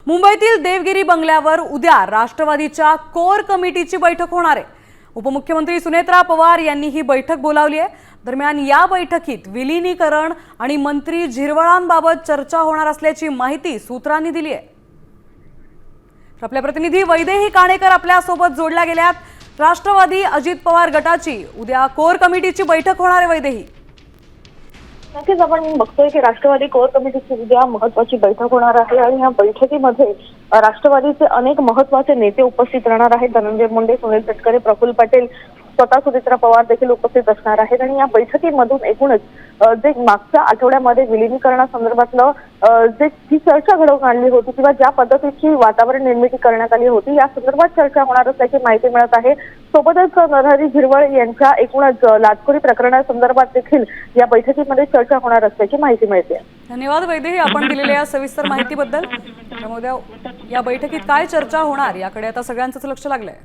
मुंबईतील देवगिरी बंगल्यावर उद्या राष्ट्रवादीच्या कोर कमिटीची बैठक होणार आहे। उपमुख्यमंत्री सुनेत्रा पवार यांनी ही बैठक बोलावली आहे। दरम्यान या बैठकीत विलीनीकरण आणि मंत्री झिरवळांबाबत चर्चा होणार असल्याची माहिती सूत्रांनी दिली आहे। आपल्या प्रतिनिधी वैदेही काणेकर आपल्या सोबत जोडल्या गेल्यात। राष्ट्रवादी अजित पवार गटाची उद्या कोर कमिटीची बैठक होणार आहे। वैदेही, नक्कीच आपण बघतोय की राष्ट्रवादी कोर कमिटीची उद्या महत्त्वाची बैठक होणार आहे आणि या बैठकीमध्ये राष्ट्रवादीचे अनेक महत्त्वाचे नेते उपस्थित राहणार आहेत। धनंजय मुंडे, सुनील तटकरे, प्रफुल्ल पटेल, स्वतः सुनेत्रा पवार देखील उपस्थित असणार आहेत आणि या बैठकीमधून एकूणच जे मागच्या आठवड्यामध्ये विलीनीकरणासंदर्भातलं जे जी चर्चा घडवून आणली होती किंवा ज्या पद्धतीची वातावरण निर्मिती करण्यात आली होती या संदर्भात चर्चा होणार असल्याची माहिती मिळत आहे। सोबतच नरहरी झिरवळ यांच्या एकूणच लाचखोरी प्रकरणासंदर्भात देखील या बैठकीमध्ये चर्चा होणार असल्याची माहिती मिळते। धन्यवाद वैदेही, आपण दिलेल्या सविस्तर माहितीबद्दल। त्यामुळे या बैठकीत काय चर्चा होणार याकडे आता सगळ्यांचंच लक्ष लागलंय।